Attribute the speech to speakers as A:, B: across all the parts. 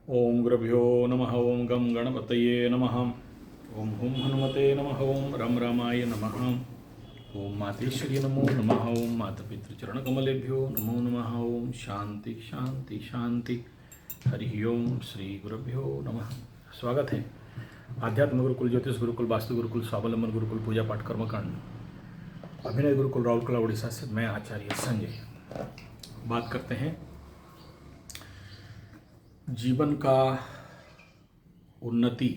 A: ओम गुरुभ्यो नमः। ओम गम गणपतये नमः। ओम हुम हनुमते नमः। ओम रम रामाय नमः। ओम मातेश्वरी नमो नमः। ओम मातापितृचरणकमलेभ्यो नमो नमः। ओम शांति शांति शांति। हरि ओम श्री गुरुभ्यो नमः। स्वागत है आध्यात्म गुरुकुल, ज्योतिष गुरुकुल, वास्तु गुरुकुल, स्वावलंबन गुरुकुल, पूजा पाठ कर्मकांड, अभिनय गुरुकुल, राउरकेला उड़ीसा से मैं आचार्य संजय बात करते हैं जीवन का उन्नति,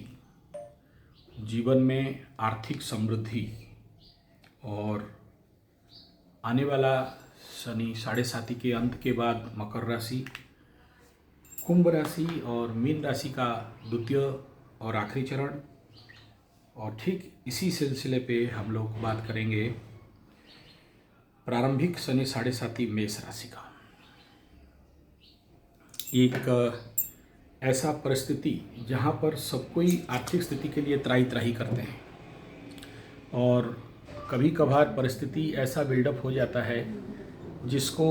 A: जीवन में आर्थिक समृद्धि और आने वाला शनि साढ़े साती के अंत के बाद मकर राशि, कुंभ राशि और मीन राशि का द्वितीय और आखिरी चरण। और ठीक इसी सिलसिले पे हम लोग बात करेंगे प्रारंभिक शनि साढ़े साती मेष राशि का। एक ऐसा परिस्थिति जहाँ पर सब कोई आर्थिक स्थिति के लिए त्राही त्राही करते हैं और कभी कभार परिस्थिति ऐसा बिल्डअप हो जाता है जिसको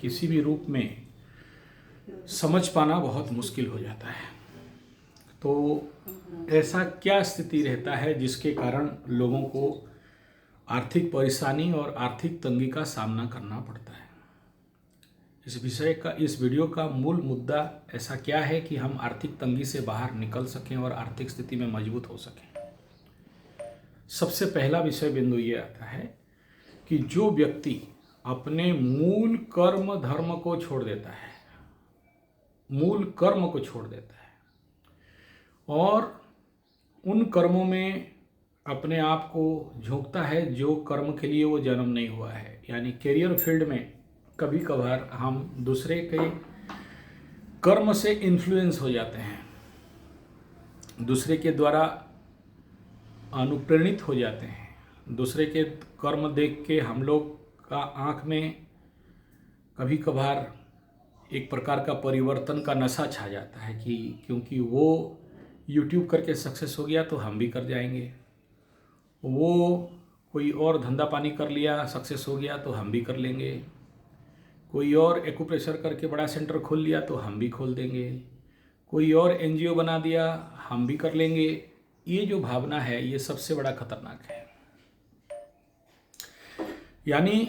A: किसी भी रूप में समझ पाना बहुत मुश्किल हो जाता है। तो ऐसा क्या स्थिति रहता है जिसके कारण लोगों को आर्थिक परेशानी और आर्थिक तंगी का सामना करना पड़ता है। इस विषय का, इस वीडियो का मूल मुद्दा ऐसा क्या है कि हम आर्थिक तंगी से बाहर निकल सकें और आर्थिक स्थिति में मजबूत हो सकें। सबसे पहला विषय बिंदु ये आता है कि जो व्यक्ति अपने मूल कर्म धर्म को छोड़ देता है, मूल कर्म को छोड़ देता है और उन कर्मों में अपने आप को झोंकता है जो कर्म के लिए वो जन्म नहीं हुआ है। यानी करियर फील्ड में कभी कभार हम दूसरे के कर्म से इन्फ्लुएंस हो जाते हैं, दूसरे के द्वारा अनुप्रेरित हो जाते हैं, दूसरे के कर्म देख के हम लोग का आँख में कभी कभार एक प्रकार का परिवर्तन का नशा छा जाता है कि क्योंकि वो YouTube करके सक्सेस हो गया तो हम भी कर जाएंगे, वो कोई और धंधा पानी कर लिया सक्सेस हो गया तो हम भी कर लेंगे, कोई और एक्यूप्रेशर करके बड़ा सेंटर खोल लिया तो हम भी खोल देंगे, कोई और NGO बना दिया हम भी कर लेंगे। ये जो भावना है ये सबसे बड़ा खतरनाक है। यानी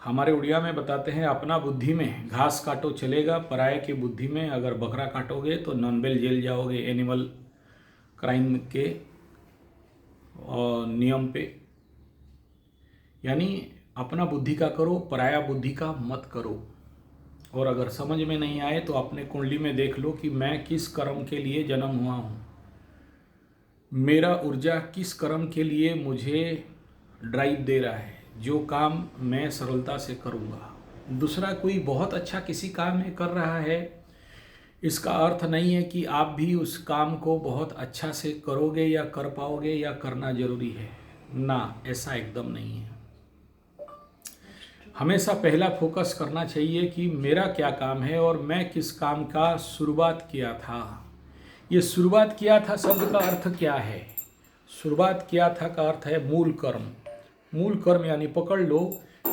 A: हमारे उड़िया में बताते हैं, अपना बुद्धि में घास काटो चलेगा, पराये की बुद्धि में अगर बकरा काटोगे तो नॉनबेल जेल जाओगे, एनिमल क्राइम के नियम पे। यानी अपना बुद्धि का करो, पराया बुद्धि का मत करो। और अगर समझ में नहीं आए तो अपने कुंडली में देख लो कि मैं किस कर्म के लिए जन्म हुआ हूँ, मेरा ऊर्जा किस कर्म के लिए मुझे ड्राइव दे रहा है, जो काम मैं सरलता से करूँगा। दूसरा कोई बहुत अच्छा किसी काम में कर रहा है, इसका अर्थ नहीं है कि आप भी उस काम को बहुत अच्छा से करोगे या कर पाओगे या करना जरूरी है ना, ऐसा एकदम नहीं है। हमेशा पहला फोकस करना चाहिए कि मेरा क्या काम है और मैं किस काम का शुरुआत किया था। ये शुरुआत किया था शब्द का अर्थ क्या है? शुरुआत किया था का अर्थ है मूल कर्म। मूल कर्म यानी पकड़ लो,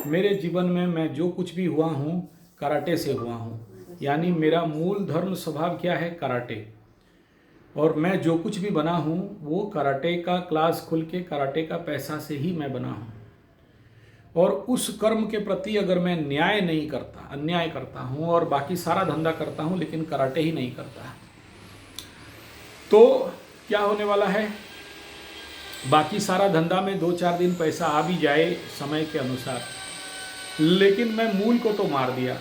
A: मेरे जीवन में मैं जो कुछ भी हुआ हूँ कराटे से हुआ हूँ। यानी मेरा मूल धर्म स्वभाव क्या है? कराटे। और मैं जो कुछ भी बना हूँ वो कराटे का क्लास खुल के कराटे का पैसा से ही मैं बना हूँ। और उस कर्म के प्रति अगर मैं न्याय नहीं करता, अन्याय करता हूँ और बाकी सारा धंधा करता हूँ लेकिन कराटे ही नहीं करता, तो क्या होने वाला है? बाकी सारा धंधा में 2-4 दिन पैसा आ भी जाए समय के अनुसार, लेकिन मैं मूल को तो मार दिया।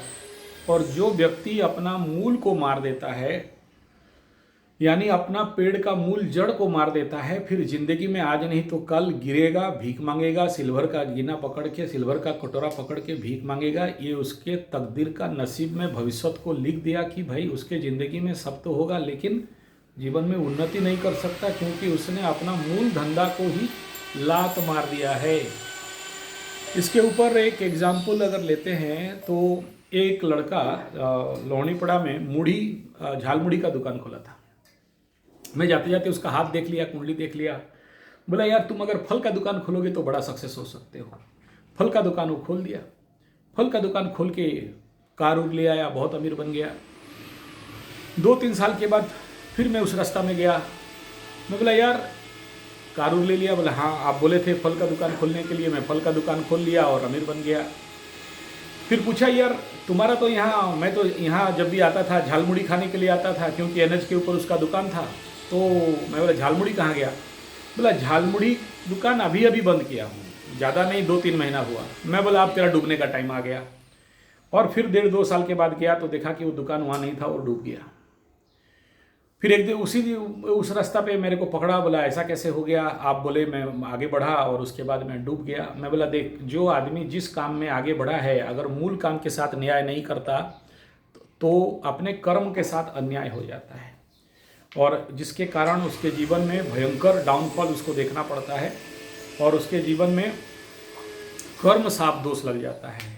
A: और जो व्यक्ति अपना मूल को मार देता है, यानी अपना पेड़ का मूल जड़ को मार देता है, फिर जिंदगी में आज नहीं तो कल गिरेगा, भीख मांगेगा, सिल्वर का गिना पकड़ के, सिल्वर का कटोरा पकड़ के भीख मांगेगा। ये उसके तकदीर का, नसीब में भविष्य को लिख दिया कि भाई उसके ज़िंदगी में सब तो होगा लेकिन जीवन में उन्नति नहीं कर सकता, क्योंकि उसने अपना मूल धंधा को ही लात मार दिया है। इसके ऊपर एक एग्जाम्पल अगर लेते हैं तो एक लड़का लोहनीपड़ा में मूढ़ी, झालमुढ़ी का दुकान खोला था। मैं जाते जाते उसका हाथ देख लिया, कुंडली देख लिया, बोला यार तुम अगर फल का दुकान खोलोगे तो बड़ा सक्सेस हो सकते हो। फल का दुकान वो खोल दिया। फल का दुकान खोल के कार उर ले आया, बहुत अमीर बन गया। 2-3 साल के बाद फिर मैं उस रास्ता में गया। मैं बोला यार कार ले लिया। बोला हाँ आप बोले थे फल का दुकान खोलने के लिए, मैं फल का दुकान खोल लिया और अमीर बन गया। फिर पूछा यार तुम्हारा तो यहाँ, मैं तो यहाँ जब भी आता था झालमुड़ी खाने के लिए आता था, क्योंकि एनएच के ऊपर उसका दुकान था। तो मैं बोला झालमुड़ी कहाँ गया? बोला झालमुड़ी दुकान अभी अभी बंद किया हूँ, ज़्यादा नहीं 2-3 महीना हुआ। मैं बोला अब तेरा डूबने का टाइम आ गया। और फिर 1.5-2 साल के बाद गया तो देखा कि वो दुकान वहाँ नहीं था और डूब गया। फिर एक दिन उस रास्ता पे मेरे को पकड़ा। बोला ऐसा कैसे हो गया? आप बोले मैं आगे बढ़ा और उसके बाद मैं डूब गया। मैं बोला देख, जो आदमी जिस काम में आगे बढ़ा है अगर मूल काम के साथ न्याय नहीं करता तो अपने कर्म के साथ अन्याय हो जाता है, और जिसके कारण उसके जीवन में भयंकर डाउनफॉल उसको देखना पड़ता है और उसके जीवन में कर्म साफ दोष लग जाता है।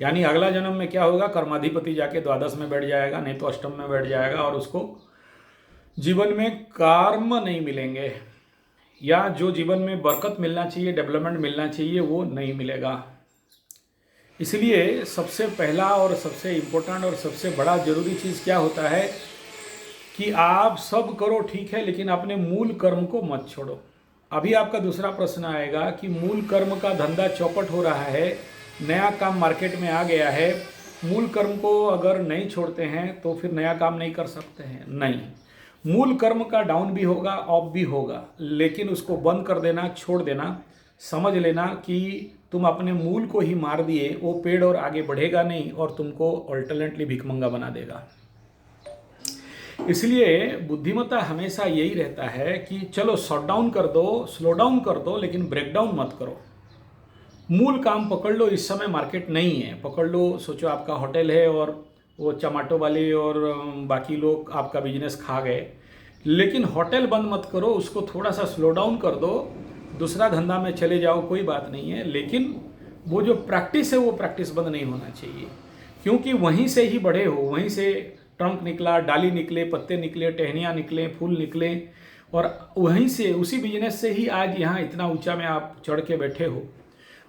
A: यानी अगला जन्म में क्या होगा, कर्माधिपति जाके द्वादश में बैठ जाएगा, नहीं तो अष्टम में बैठ जाएगा और उसको जीवन में कर्म नहीं मिलेंगे, या जो जीवन में बरकत मिलना चाहिए, डेवलपमेंट मिलना चाहिए, वो नहीं मिलेगा। इसलिए सबसे पहला और सबसे इम्पोर्टेंट और सबसे बड़ा ज़रूरी चीज़ क्या होता है कि आप सब करो ठीक है, लेकिन अपने मूल कर्म को मत छोड़ो। अभी आपका दूसरा प्रश्न आएगा कि मूल कर्म का धंधा चौपट हो रहा है, नया काम मार्केट में आ गया है, मूल कर्म को अगर नहीं छोड़ते हैं तो फिर नया काम नहीं कर सकते हैं। नहीं, मूल कर्म का डाउन भी होगा, अप भी होगा, लेकिन उसको बंद कर देना, छोड़ देना, समझ लेना कि तुम अपने मूल को ही मार दिए, वो पेड़ और आगे बढ़ेगा नहीं और तुमको अल्टरनेटली भिखमंगा बना देगा। इसलिए बुद्धिमत्ता हमेशा यही रहता है कि चलो शट डाउन कर दो, स्लो डाउन कर दो, लेकिन ब्रेक डाउन मत करो। मूल काम पकड़ लो। इस समय मार्केट नहीं है, पकड़ लो। सोचो आपका होटल है और वो चमाटो वाले और बाकी लोग आपका बिजनेस खा गए, लेकिन होटल बंद मत करो, उसको थोड़ा सा स्लो डाउन कर दो, दूसरा धंधा में चले जाओ, कोई बात नहीं है। लेकिन वो जो प्रैक्टिस है वो प्रैक्टिस बंद नहीं होना चाहिए, क्योंकि वहीं से ही बड़े हो, वहीं से ट्रंक निकला, डाली निकले, पत्ते निकले, टहनियाँ निकले, फूल निकले, और वहीं से उसी बिजनेस से ही आज यहाँ इतना ऊंचा में आप चढ़ के बैठे हो।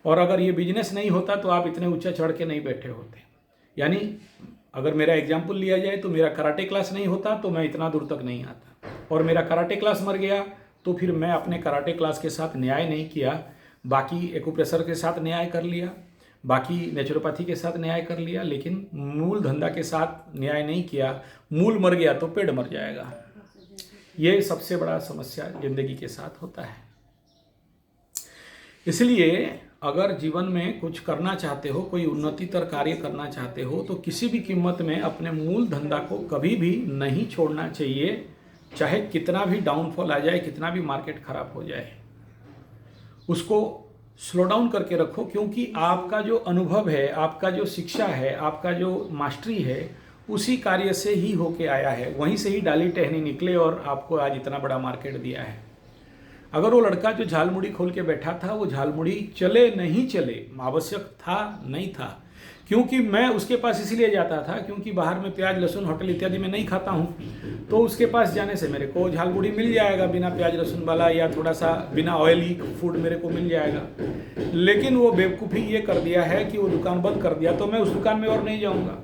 A: और अगर ये बिजनेस नहीं होता तो आप इतने ऊंचा चढ़ के नहीं बैठे होते। यानी अगर मेरा एग्जाम्पल लिया जाए तो मेरा कराटे क्लास नहीं होता तो मैं इतना दूर तक नहीं आता, और मेरा कराटे क्लास मर गया तो फिर मैं अपने कराटे क्लास के साथ न्याय नहीं किया, बाकी एक्यूप्रेशर के साथ न्याय कर लिया, बाकी नेचुरोपैथी के साथ न्याय कर लिया, लेकिन मूल धंधा के साथ न्याय नहीं किया। मूल मर गया तो पेड़ मर जाएगा। ये सबसे बड़ा समस्या जिंदगी के साथ होता है। इसलिए अगर जीवन में कुछ करना चाहते हो, कोई उन्नतितर कार्य करना चाहते हो, तो किसी भी कीमत में अपने मूल धंधा को कभी भी नहीं छोड़ना चाहिए, चाहे कितना भी डाउनफॉल आ जाए, कितना भी मार्केट खराब हो जाए, उसको स्लो डाउन करके रखो। क्योंकि आपका जो अनुभव है, आपका जो शिक्षा है, आपका जो मास्टरी है, उसी कार्य से ही होके आया है, वहीं से ही डाली टहनी निकले और आपको आज इतना बड़ा मार्केट दिया है। अगर वो लड़का जो झालमुड़ी खोल के बैठा था, वो झालमुड़ी चले नहीं चले, आवश्यक था नहीं था, क्योंकि मैं उसके पास इसीलिए जाता था क्योंकि बाहर में प्याज लहसुन होटल इत्यादि में नहीं खाता हूँ, तो उसके पास जाने से मेरे को झालमुड़ी मिल जाएगा बिना प्याज लहसुन वाला, या थोड़ा सा बिना ऑयली फूड मेरे को मिल जाएगा। लेकिन वो बेवकूफ़ी ये कर दिया है कि वो दुकान बंद कर दिया, तो मैं उस दुकान में और नहीं जाऊँगा।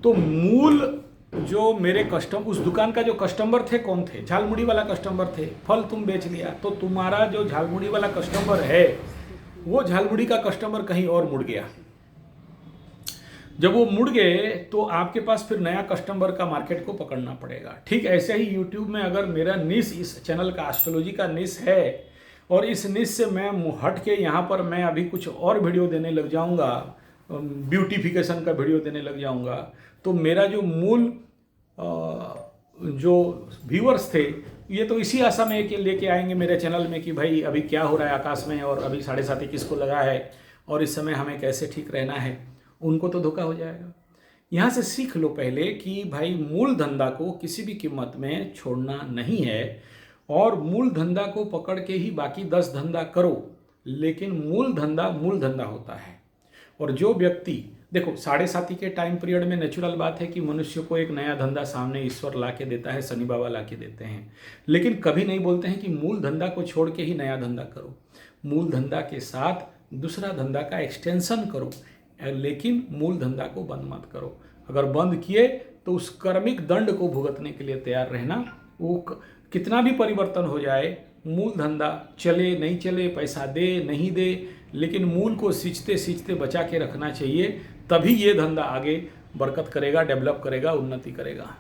A: तो मूल जो मेरे उस दुकान का जो कस्टमर थे कौन थे? झालमुड़ी वाला कस्टमर थे। फल तुम बेच लिया तो तुम्हारा जो झालमुड़ी वाला कस्टमर है, वो झालमुड़ी का कस्टमर कहीं और मुड़ गया। जब वो मुड़ गए तो आपके पास फिर नया कस्टमर का मार्केट को पकड़ना पड़ेगा। ठीक ऐसे ही यूट्यूब में अगर मेरा निश, इस चैनल का एस्ट्रोलॉजी का निश है, और इस निश से मैं हट के यहाँ पर मैं अभी कुछ और वीडियो देने लग जाऊँगा, ब्यूटिफिकेशन का वीडियो देने लग जाऊँगा, तो मेरा जो मूल जो व्यूअर्स थे, ये तो इसी आशा में कि लेके आएंगे मेरे चैनल में कि भाई अभी क्या हो रहा है आकाश में, और अभी 7:30 किसको लगा है, और इस समय हमें कैसे ठीक रहना है। उनको तो धोखा हो जाएगा। यहाँ से सीख लो पहले कि भाई मूल धंधा को किसी भी कीमत में छोड़ना नहीं है, और मूल धंधा को पकड़ के ही बाकी 10 धंधा करो, लेकिन मूल धंधा होता है। और जो व्यक्ति, देखो 7:30 के टाइम पीरियड में नेचुरल बात है कि मनुष्य को एक नया धंधा सामने ईश्वर ला के देता है, शनि बाबा ला के देते हैं, लेकिन कभी नहीं बोलते हैं कि मूल धंधा को छोड़ के ही नया धंधा करो। मूल धंधा के साथ दूसरा धंधा का एक्सटेंशन करो, लेकिन मूल धंधा को बंद मत करो। अगर बंद किए तो उस कर्मिक दंड को भुगतने के लिए तैयार रहना। वो कितना भी परिवर्तन हो जाए, मूल धंधा चले नहीं चले, पैसा दे नहीं दे, लेकिन मूल को सींचते सींचते बचा के रखना चाहिए। तभी ये धंधा आगे बरकत करेगा, डेवलप करेगा, उन्नति करेगा।